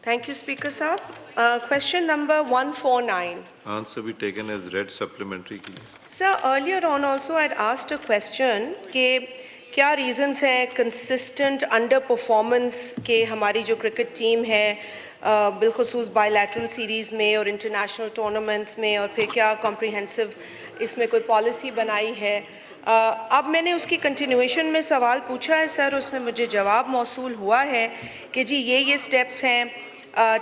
Thank you, Speaker Saab. Question number 149. Answer be taken as read supplementary. Sir, earlier on also I'd asked a question कि क्या reasons हैं consistent underperformance के हमारी जो cricket team है बिलखुसूस bilateral series में और international tournaments में और फिर क्या comprehensive इसमें कोई policy बनाई है अब मैंने उसकी कंटिन्यूएशन में सवाल पूछा है सर, उसमें मुझे जवाब मौसूल हुआ है कि जी ये स्टेप्स हैं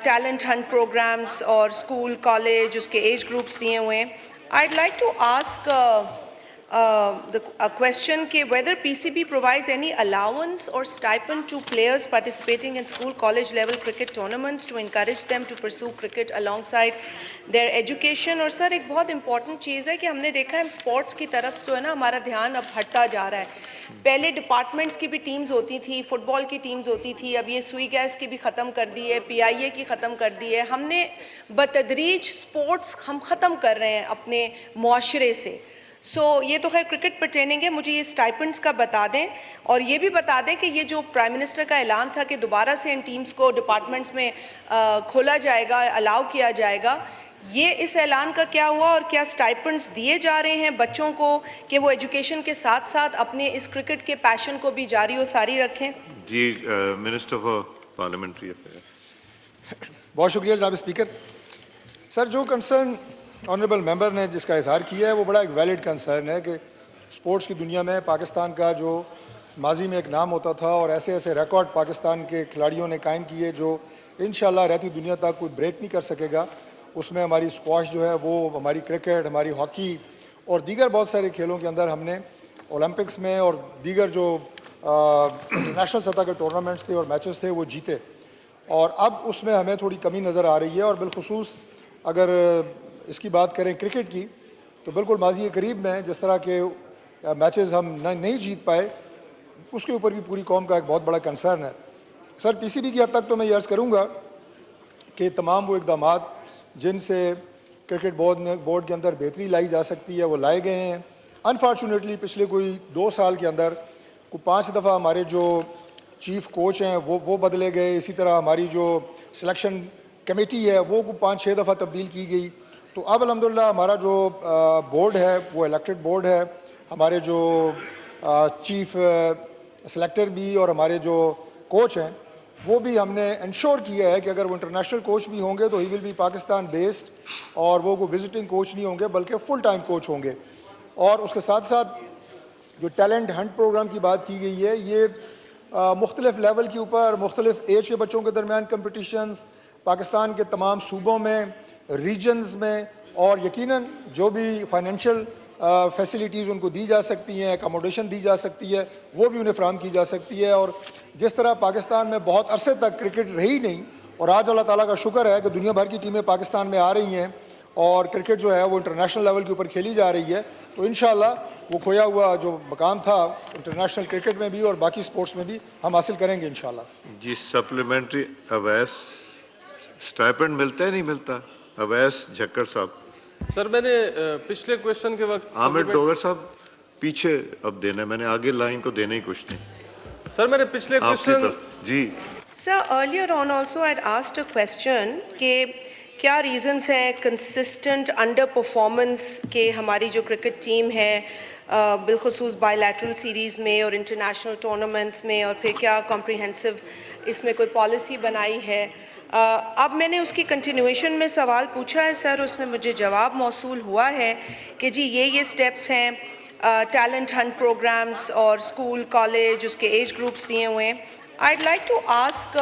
टैलेंट हंट प्रोग्राम्स और स्कूल कॉलेज उसके एज ग्रुप्स दिए हुए हैं. I'd like to ask a question कि whether PCB provides any allowance or stipend to players participating in school college level cricket tournaments to encourage them to pursue cricket alongside their education. और sir एक बहुत important चीज़ है कि हमने देखा है sports की तरफ जो है ना हमारा ध्यान अब हटता जा रहा है. पहले डिपार्टमेंट्स की भी टीम्स होती थी, फुटबॉल की टीम्स होती थी, अब ये सुई गैस की भी ख़त्म कर दी है, PIA की ख़त्म कर दी है. हमने बतदरीज स्पोर्ट्स हम ख़त्म कर रहे हैं अपने मुआशरे से. ये तो खैर क्रिकेट पर्टेनिंग है, मुझे ये स्टाइपेंड्स का बता दें और ये भी बता दें कि ये जो प्राइम मिनिस्टर का ऐलान था कि दोबारा से इन टीम्स को डिपार्टमेंट्स में खोला जाएगा, अलाउ किया जाएगा, ये इस ऐलान का क्या हुआ और क्या स्टाइपेंड्स दिए जा रहे हैं बच्चों को कि वो एजुकेशन के साथ साथ अपने इस क्रिकेट के पैशन को भी जारी और सारी रखें? जी, मिनिस्टर फॉर पार्लियामेंट्री अफेयर्स. बहुत शुक्रिया जनाब स्पीकर. सर, जो कंसर्न ऑनरेबल मेंबर ने जिसका इजहार किया है वो बड़ा एक वैलिड कंसर्न है कि स्पोर्ट्स की दुनिया में पाकिस्तान का जो माजी में एक नाम होता था और ऐसे ऐसे रिकॉर्ड पाकिस्तान के खिलाड़ियों ने कायम किए जो इंशाल्लाह रहती दुनिया तक कोई ब्रेक नहीं कर सकेगा. उसमें हमारी स्क्वाश जो है वो, हमारी क्रिकेट, हमारी हॉकी और दीगर बहुत सारे खेलों के अंदर हमने ओलंपिक्स में और दीगर जो नेशनल सतह के टूर्नामेंट्स थे और मैचेस थे वो जीते. और अब उसमें हमें थोड़ी कमी नज़र आ रही है. और बिलखुसूस अगर इसकी बात करें क्रिकेट की तो बिल्कुल माजी के करीब में जिस तरह के मैचेस हम नहीं जीत पाए उसके ऊपर भी पूरी कौम का एक बहुत बड़ा कंसर्न है. सर, PCB की हद तक तो मैं ये अर्ज़ करूँगा कि तमाम वो इक़दाम जिनसे क्रिकेट बोर्ड के अंदर बेहतरी लाई जा सकती है वो लाए गए हैं. अनफॉर्चुनेटली पिछले कोई 2 साल के अंदर को 5 दफ़ा हमारे जो चीफ कोच हैं वो बदले गए. इसी तरह हमारी जो सिलेक्शन कमेटी है वो 5-6 दफ़ा तब्दील की गई. तो अब अल्हम्दुलिल्लाह हमारा जो बोर्ड है वो इलेक्टेड बोर्ड है. हमारे जो चीफ सेलेक्टर भी और हमारे जो कोच हैं वो भी हमने इंश्योर किया है कि अगर वो इंटरनेशनल कोच भी होंगे तो he will be Pakistan based और वो विजिटिंग कोच नहीं होंगे बल्कि फुल टाइम कोच होंगे. और उसके साथ साथ जो टैलेंट हंट प्रोग्राम की बात की गई है ये मुख्तलिफ लेवल के ऊपर मुख्तलिफ एज के बच्चों के दरमियान कम्पटिशन्स पाकिस्तान के तमाम सूबों में, रीजन्स में और यकीनन जो भी फाइनेंशियल फैसिलिटीज़ उनको दी जा सकती हैं, अकोमोडेशन दी जा सकती है, वो भी उन्हें फ्राहम की जा सकती है. और जिस तरह पाकिस्तान में बहुत अरसे तक क्रिकेट रही नहीं और आज अल्लाह ताला का शुक्र है कि दुनिया भर की टीमें पाकिस्तान में आ रही हैं और क्रिकेट जो है वो इंटरनेशनल लेवल के ऊपर खेली जा रही है, तो इंशाअल्लाह वो खोया हुआ जो मकाम था इंटरनेशनल क्रिकेट में भी और बाकी स्पोर्ट्स में भी हम हासिल करेंगे इंशाअल्लाह. जी, सप्लीमेंट्री. अवैस स्टाइपेंड मिलता है नहीं मिलता? अवैस झक्कर साहब. सर, मैंने पिछले क्वेश्चन के वक्त आमिर डोगर साहब पीछे अब देना है, मैंने आगे लाइन को देना ही कुछ नहीं. सर, मैंने पिछले क्वेश्चन जी. Sir, earlier on also I'd asked a question कि क्या reasons हैं consistent underperformance के हमारी जो cricket team है बिलखुसूस bilateral series में और international tournaments में और फिर क्या comprehensive इसमें कोई policy बनाई है. अब मैंने उसकी कंटिन्यूएशन में सवाल पूछा है सर, उसमें मुझे जवाब मौसूल हुआ है कि जी ये स्टेप्स हैं टैलेंट हंट प्रोग्राम्स और स्कूल कॉलेज उसके एज ग्रुप्स दिए हुए हैं. I'd like to ask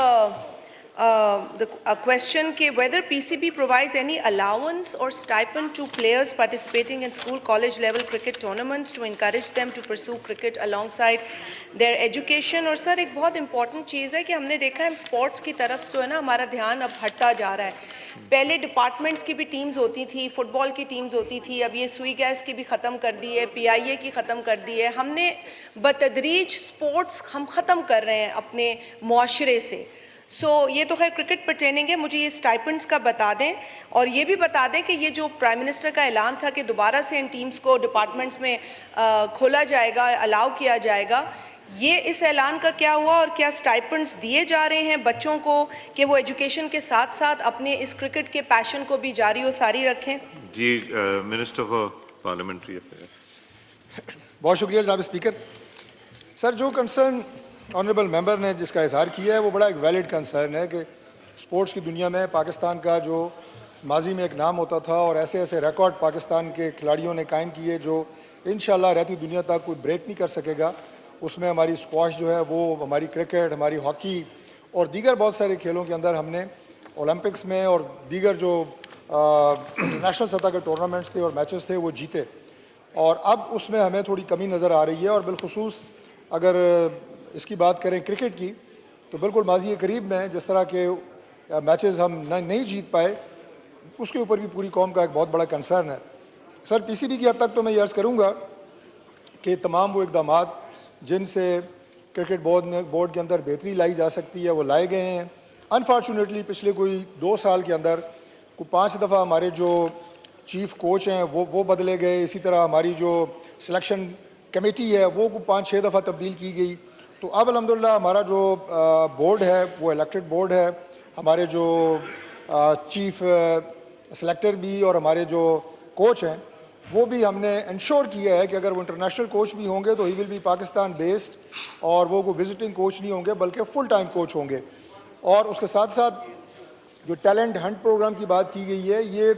a question कि whether PCB provides any allowance or stipend to players participating in school college level cricket tournaments to encourage them to pursue cricket alongside their education. और sir एक बहुत important चीज़ है कि हमने देखा है sports की तरफ जो है ना हमारा ध्यान अब हटता जा रहा है. पहले डिपार्टमेंट्स की भी टीम्स होती थी, फुटबॉल की टीम्स होती थी, अब ये सुई गैस की भी ख़त्म कर दी है, PIA की ख़त्म कर दी है. हमने बतदरीज स्पोर्ट्स हम ख़त्म कर रहे हैं अपने मुआशरे से. ये तो खैर क्रिकेट पर्टेनिंग है, मुझे ये स्टाइपेंड्स का बता दें और ये भी बता दें कि ये जो प्राइम मिनिस्टर का ऐलान था कि दोबारा से इन टीम्स को डिपार्टमेंट्स में खोला जाएगा, अलाउ किया जाएगा, ये इस ऐलान का क्या हुआ और क्या स्टाइपेंड्स दिए जा रहे हैं बच्चों को कि वो एजुकेशन के साथ साथ अपने इस क्रिकेट के पैशन को भी जारी और सारी रखें? जी, मिनिस्टर फॉर पार्लियामेंट्री अफेयर्स। बहुत शुक्रिया जनाब स्पीकर। सर, जो कंसर्न ऑनरेबल मेंबर ने जिसका इजहार किया है वो बड़ा एक वैलिड कंसर्न है कि स्पोर्ट्स की दुनिया में पाकिस्तान का जो माजी में एक नाम होता था और ऐसे ऐसे रिकॉर्ड पाकिस्तान के खिलाड़ियों ने कायम किए जो इंशाल्लाह रहती दुनिया तक कोई ब्रेक नहीं कर सकेगा। उसमें हमारी स्क्वाश जो है वो, हमारी क्रिकेट, हमारी हॉकी और दीगर बहुत सारे खेलों के अंदर हमने ओलंपिक्स में और दीगर जो इंटरनेशनल सतह के टूर्नामेंट्स थे और मैचेस थे वो जीते। और अब उसमें हमें थोड़ी कमी नज़र आ रही है। और बिलखुसूस अगर इसकी बात करें क्रिकेट की, तो बिल्कुल माजी करीब में जिस तरह के मैचेस हम नहीं जीत पाए, उसके ऊपर भी पूरी कौम का एक बहुत बड़ा कंसर्न है। सर, पीसीबी की हद तक तो मैं ये अर्ज़ करूँगा कि तमाम वो इक़दाम जिनसे क्रिकेट बोर्ड के अंदर बेहतरी लाई जा सकती है वो लाए गए हैं। अनफॉर्चुनेटली पिछले कोई 2 साल के अंदर को 5 दफ़ा हमारे जो चीफ कोच हैं वो बदले गए। इसी तरह हमारी जो सिलेक्शन कमेटी है वो 5-6 दफ़ा तब्दील की गई। तो अब अल्हम्दुलिल्लाह हमारा जो बोर्ड है वो इलेक्टेड बोर्ड है। हमारे जो चीफ सेलेक्टर भी और हमारे जो कोच हैं वो भी हमने इंश्योर किया है कि अगर वो इंटरनेशनल कोच भी होंगे तो he will be Pakistan based, और वो विजिटिंग कोच नहीं होंगे बल्कि फुल टाइम कोच होंगे। और उसके साथ साथ जो टैलेंट हंट प्रोग्राम की बात की गई है, ये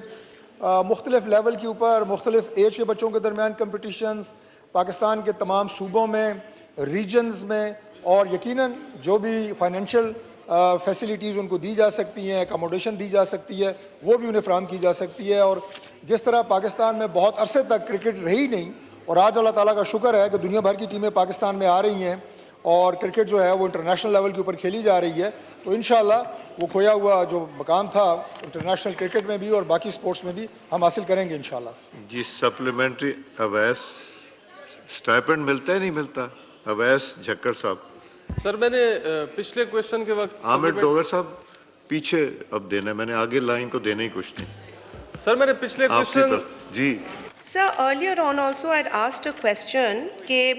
मुख्तलिफ लेवल के ऊपर मुख्तलिफ एज के बच्चों के दरमियान कम्पटिशन्स पाकिस्तान के तमाम सूबों में, रीजन्स में, और यकीनन जो भी फाइनेंशियल फैसिलिटीज़ उनको दी जा सकती हैं, अकोमोडेशन दी जा सकती है, वो भी उन्हें फ्राहम की जा सकती है। और जिस तरह पाकिस्तान में बहुत अरसे तक क्रिकेट रही नहीं, और आज अल्लाह ताला का शुक्र है कि दुनिया भर की टीमें पाकिस्तान में आ रही हैं और क्रिकेट जो है वो इंटरनेशनल लेवल के ऊपर खेली जा रही है, तो इंशाअल्लाह वो खोया हुआ जो मकाम था इंटरनेशनल क्रिकेट में भी और बाकी स्पोर्ट्स में भी हम हासिल करेंगे इंशाअल्लाह। जी, सप्लीमेंट्री अवैस स्टाइपेंड मिलता है नहीं मिलता? अवैस झक्कर साहब। सर, मैंने पिछले क्वेश्चन के वक्त आमिर डोगर साहब पीछे अब देना है, मैंने आगे लाइन को देना ही कुछ नहीं। सर, मैंने पिछले क्वेश्चन जी Sir, earlier on also I'd asked a question कि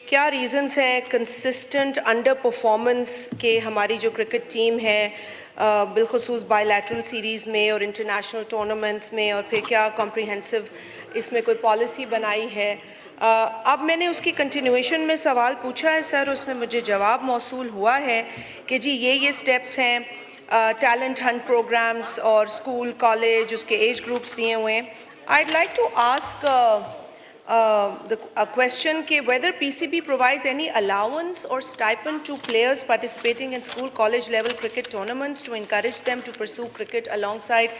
क्या रीजंस हैं कंसिस्टेंट अंडर परफॉर्मेंस के हमारी जो क्रिकेट टीम है बिलखुसूस बायलैटरल सीरीज़ में और इंटरनेशनल टूर्नामेंट्स में, और फिर क्या कॉम्प्रिहेंसिव इसमें कोई पॉलिसी बनाई है? अब मैंने उसकी कंटिन्यूएशन में सवाल पूछा है सर, उसमें मुझे जवाब मौसूल हुआ है कि जी ये स्टेप्स हैं, टैलेंट हंट प्रोग्राम्स और स्कूल कॉलेज उसके एज ग्रुप्स दिए हुए हैं। I'd like to ask a question कि whether PCB provides any allowance or stipend to players participating in school college level cricket tournaments to encourage them to pursue cricket alongside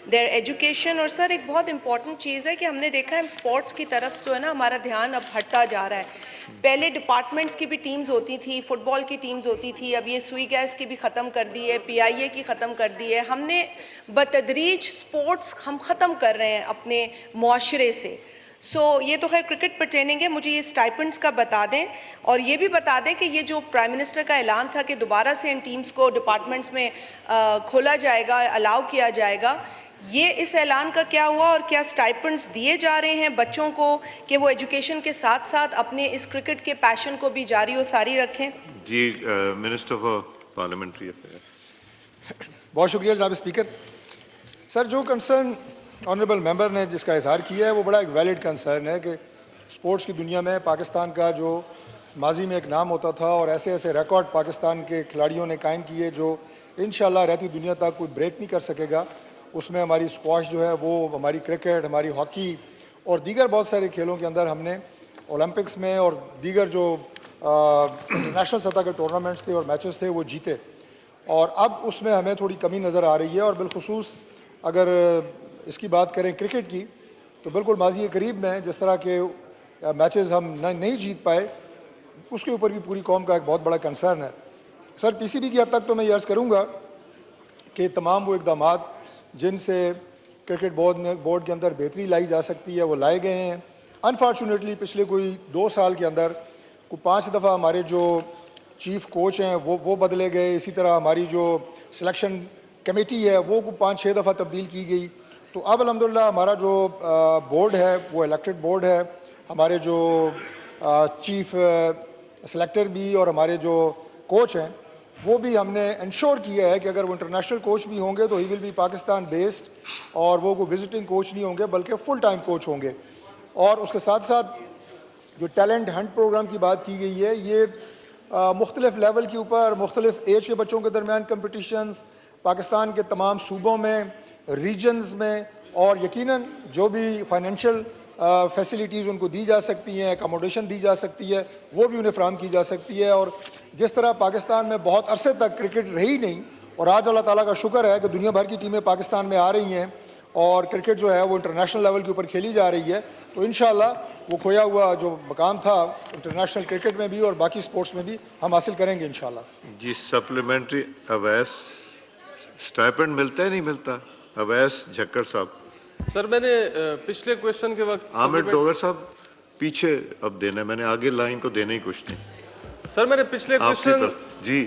their education। और sir एक बहुत important चीज़ है कि हमने देखा है sports की तरफ जो है ना हमारा ध्यान अब हटता जा रहा है। पहले डिपार्टमेंट्स की भी टीम्स होती थी, फुटबॉल की टीम्स होती थी, अब ये सुई गैस की भी ख़त्म कर दी है, PIA की ख़त्म कर दी है। हमने बतदरीज स्पोर्ट्स हम ख़त्म कर रहे हैं अपने मुआशरे से। ये तो खैर क्रिकेट पर्टेनिंग है, मुझे ये स्टाइपेंड्स का बता दें और ये भी बता दें कि ये जो प्राइम मिनिस्टर का ऐलान था कि दोबारा से इन टीम्स को डिपार्टमेंट्स में खोला जाएगा, अलाउ किया जाएगा, ये इस ऐलान का क्या हुआ और क्या स्टाइपेंड्स दिए जा रहे हैं बच्चों को कि वो एजुकेशन के साथ साथ अपने इस क्रिकेट के पैशन को भी जारी और सारी रखें? जी, मिनिस्टर फॉर पार्लियामेंट्री अफेयर्स। बहुत शुक्रिया जनाब स्पीकर। सर, जो कंसर्न ऑनरेबल मेंबर ने जिसका इजहार किया है वो बड़ा एक वैलिड कंसर्न है कि स्पोर्ट्स की दुनिया में पाकिस्तान का जो माजी में एक नाम होता था और ऐसे ऐसे रिकॉर्ड पाकिस्तान के खिलाड़ियों ने कायम किए जो इंशाअल्लाह रहती दुनिया तक कोई ब्रेक नहीं कर सकेगा। उसमें हमारी स्क्वाश जो है वो, हमारी क्रिकेट, हमारी हॉकी और दीगर बहुत सारे खेलों के अंदर हमने ओलंपिक्स में और दीगर जो इंटरनेशनल सतह के टूर्नामेंट्स थे और मैचेस थे वो जीते। और अब उसमें हमें थोड़ी कमी नज़र आ रही है। और बिलखुसूस अगर इसकी बात करें क्रिकेट की, तो बिल्कुल माजी करीब में जिस तरह के मैचेस हम नहीं जीत पाए, उसके ऊपर भी पूरी कौम का एक बहुत बड़ा कंसर्न है। सर, PCB की हद तक तो मैं ये अर्ज़ करूँगा कि तमाम वो इक़दाम जिनसे क्रिकेट बोर्ड के अंदर बेहतरी लाई जा सकती है वो लाए गए हैं। अनफॉर्चुनेटली पिछले कोई 2 साल के अंदर को 5 दफ़ा हमारे जो चीफ कोच हैं वो बदले गए। इसी तरह हमारी जो सिलेक्शन कमेटी है वो 5-6 दफ़ा तब्दील की गई। तो अब अल्हम्दुलिल्लाह हमारा जो बोर्ड है वो इलेक्टेड बोर्ड है। हमारे जो चीफ सेलेक्टर भी और हमारे जो कोच हैं वो भी हमने इंश्योर किया है कि अगर वो इंटरनेशनल कोच भी होंगे तो he will be Pakistan based और वो कोई विजिटिंग कोच नहीं होंगे बल्कि फुल टाइम कोच होंगे। और उसके साथ साथ जो टैलेंट हंट प्रोग्राम की बात की गई है, ये मुख्तलिफ लेवल के ऊपर मुख्तलिफ एज के बच्चों के दरमियान कम्पटिशन्स पाकिस्तान के तमाम सूबों में, रीजन्स में, और यकीनन जो भी फाइनेंशियल फैसिलिटीज़ उनको दी जा सकती हैं, अकोमोडेशन दी जा सकती है, वो भी उन्हें फ़राहम की जा सकती है। और जिस तरह पाकिस्तान में बहुत अरसे तक क्रिकेट रही नहीं और आज अल्लाह ताला का शुक्र है कि दुनिया भर की टीमें पाकिस्तान में आ रही हैं और क्रिकेट जो है वो इंटरनेशनल लेवल के ऊपर खेली जा रही है, तो इंशाअल्लाह वो खोया हुआ जो मकाम था इंटरनेशनल क्रिकेट में भी और बाकी स्पोर्ट्स में भी हम हासिल करेंगे इंशाअल्लाह। जी सप्लीमेंट्री अवैस स्टाइपेंड मिलता है नहीं मिलता? अवैस झक्कर साहब। सर मैंने पिछले क्वेश्चन के वक्त आमिर डोगर साहब पीछे अब देना है, मैंने आगे लाइन को देना ही कुछ नहीं। सर मैंने पिछले आपकी क्वेश्चन तरफ जी